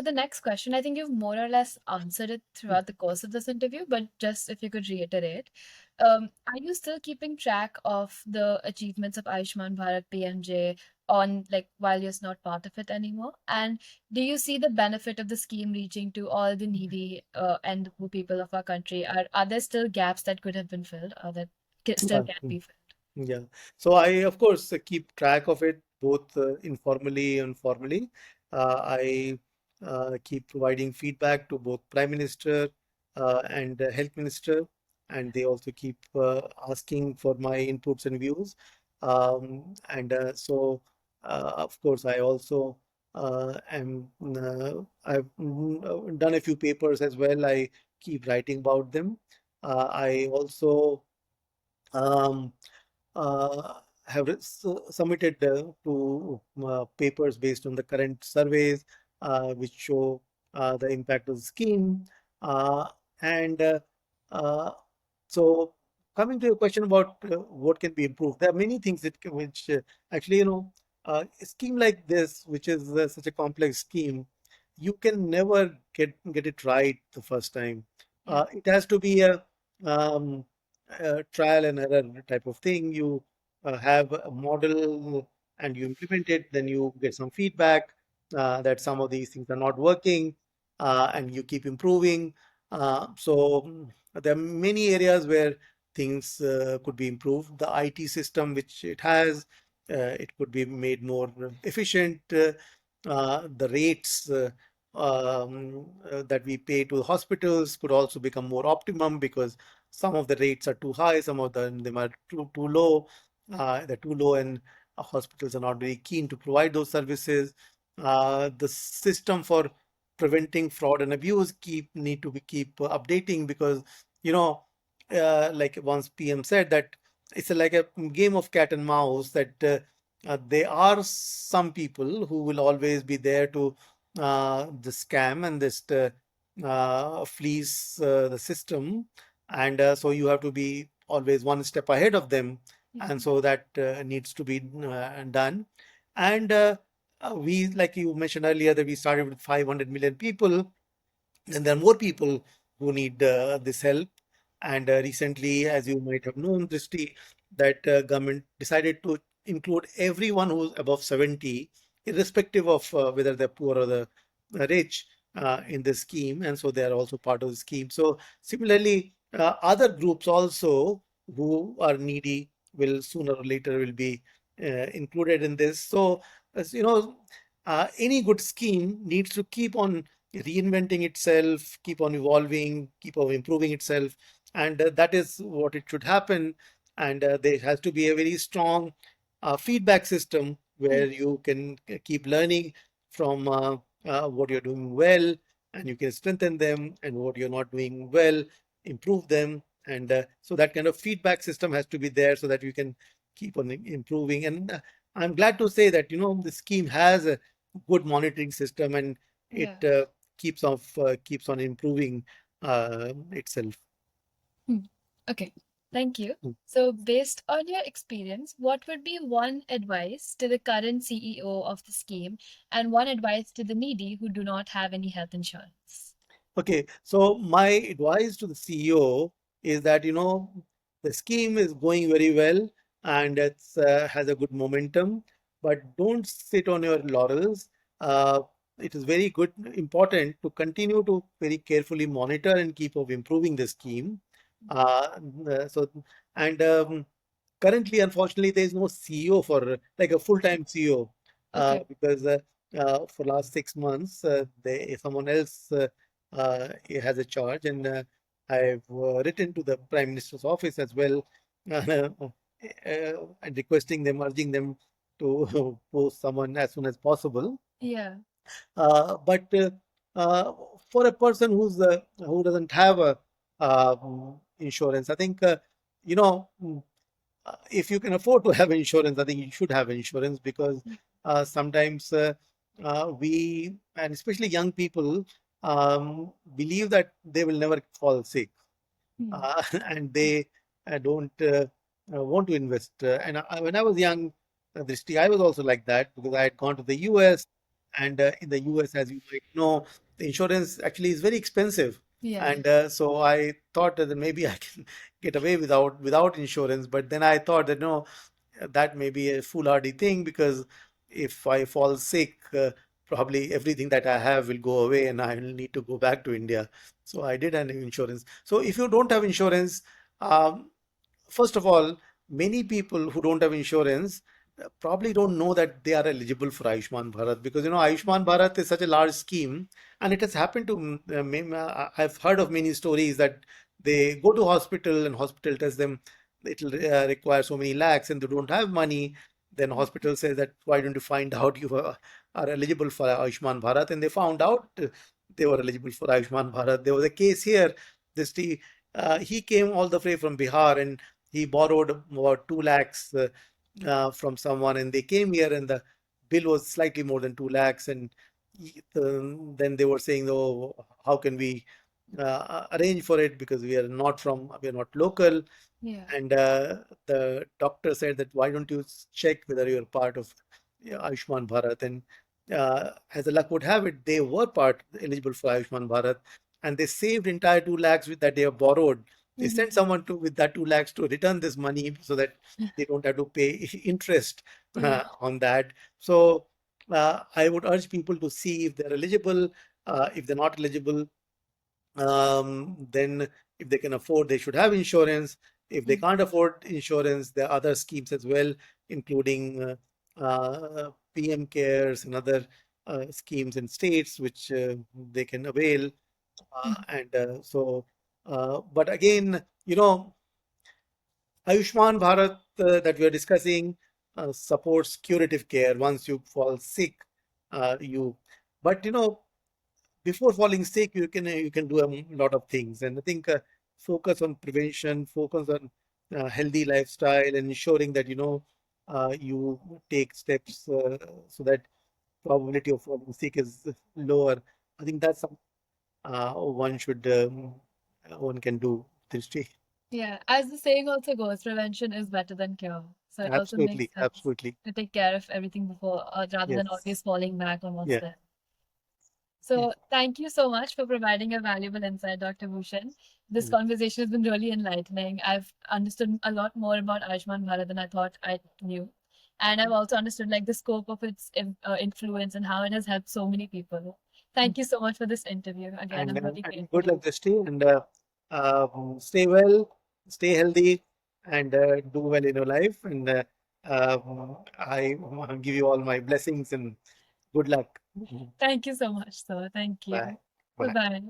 For the next question, I think you've more or less answered it throughout the course of this interview, but just if you could reiterate, are you still keeping track of the achievements of Ayushman Bharat PMJ on like while you're not part of it anymore? And do you see the benefit of the scheme reaching to all the needy and the poor people of our country? Are there still gaps that could have been filled or that still Uh, can be filled? Yeah. So I, of course, keep track of it both informally and formally. I keep providing feedback to both Prime Minister and Health Minister, and they also keep asking for my inputs and views. And so, of course, I also I've done a few papers as well. I keep writing about them. I also um, uh, have submitted to papers based on the current surveys, which show the impact of the scheme. Uh, and uh, so, coming to your question about what can be improved, there are many things which actually, a scheme like this, which is such a complex scheme, you can never get it right the first time. Yeah. It has to be um, a trial and error type of thing. You have a model and you implement it, then you get some feedback that some of these things are not working, and you keep improving. So there are many areas where things could be improved. The IT system, which it has, it could be made more efficient. The rates that we pay to hospitals could also become more optimum because some of the rates are too high, some of them are too low. They're too low, and hospitals are not very keen to provide those services. The system for preventing fraud and abuse need to be keep updating because you know like once PM said that it's like a game of cat and mouse that there are some people who will always be there to the scam and this fleece the system, and so you have to be always one step ahead of them, and Mhm. so that needs to be done. And we, like you mentioned earlier, that we started with 500 million people, and there are more people who need this help. And recently, as you might have known, Drishti, that government decided to include everyone who's above 70, irrespective of whether they're poor or the rich, in the scheme. And so they are also part of the scheme. So similarly, other groups also who are needy will sooner or later will be included in this. So, as you know, any good scheme needs to keep on reinventing itself, keep on evolving, keep on improving itself, and that is what it should happen. And there has to be a very strong feedback system where Yeah. you can keep learning from what you're doing well, and you can strengthen them, and what you're not doing well, improve them. And so that kind of feedback system has to be there so that you can keep on improving. And I'm glad to say that the scheme has a good monitoring system, and it Yeah. keeps on improving itself. Hmm. Okay, thank you. Mm. So, based on your experience, what would be one advice to the current CEO of the scheme and one advice to the needy who do not have any health insurance? Okay, so my advice to the CEO is that the scheme is going very well, and it's has a good momentum, but don't sit on your laurels. Uh, it is very good, important to continue to very carefully monitor and keep of improving the scheme. Uh, so and Currently, unfortunately, there is no CEO for like a full-time CEO Okay. because for last 6 months, someone else has a charge, and I've written to the Prime Minister's office as well, and requesting them, urging them to post someone as soon as possible. Yeah. But for a person who doesn't have a insurance, I think you know. If you can afford to have insurance, I think you should have insurance because Mm. sometimes we, and especially young people, believe that they will never fall sick, Mm. and they don't want to invest. And when I was young, Drishti, I was also like that because I had gone to the US. And in the US, as you might know, the insurance actually is very expensive. Yeah. And so I thought that maybe I can get away without insurance. But then I thought that no, that may be a foolhardy thing, because if I fall sick, probably everything that I have will go away and I will need to go back to India. So I did an insurance. So if you don't have insurance, um, first of all, many people who don't have insurance probably don't know that they are eligible for Ayushman Bharat, because Ayushman Bharat is such a large scheme, and it has happened to I've heard of many stories that they go to hospital and hospital tells them it will require so many lakhs and they don't have money. Then hospital says that why don't you find out you are eligible for Ayushman Bharat, and they found out they were eligible for Ayushman Bharat. There was a case here. This he came all the way from Bihar and he borrowed about 2 lakhs from someone, and they came here and the bill was slightly more than 2 lakhs. And then they were saying, oh, how can we arrange for it, because we are not local. Yeah. And the doctor said that why don't you check whether you're part of Ayushman Bharat? And as the luck would have it, they were part eligible for Ayushman Bharat, and they saved entire 2 lakhs that they have borrowed. They sent Mhm. someone to with that 2 lakhs to return this money so that they don't have to pay interest Yeah. on that. So I would urge people to see if they're eligible. If they're not eligible, then if they can afford, they should have insurance. If they Mm. can't afford insurance, there are other schemes as well, including PM cares and other schemes in states which they can avail. Mhm. And so, but again, Ayushman Bharat that we are discussing supports curative care. Once you fall sick, you, but before falling sick, you can do a lot of things, and I think focus on prevention, focus on healthy lifestyle, and ensuring that you take steps so that probability of falling sick is lower. I think that's some one can do this day. Yeah. As the saying also goes, prevention is better than cure. So it also makes Absolutely, sense absolutely. to take care of everything before, rather than Yes. always falling back on what's Yeah. there. Yeah. So thank you so much for providing a valuable insight, Dr. Bhushan. This Mm. conversation has been really enlightening. I've understood a lot more about Ayushman Bharat than I thought I knew. And I've also understood like the scope of its influence and how it has helped so many people. Thank you so much for this interview. Again, I'm really And grateful. good luck, Dristy, and stay well, stay healthy, and do well in your life. And I give you all my blessings and good luck. Thank you so much, sir. Thank Bye. you. Bye Bye. bye.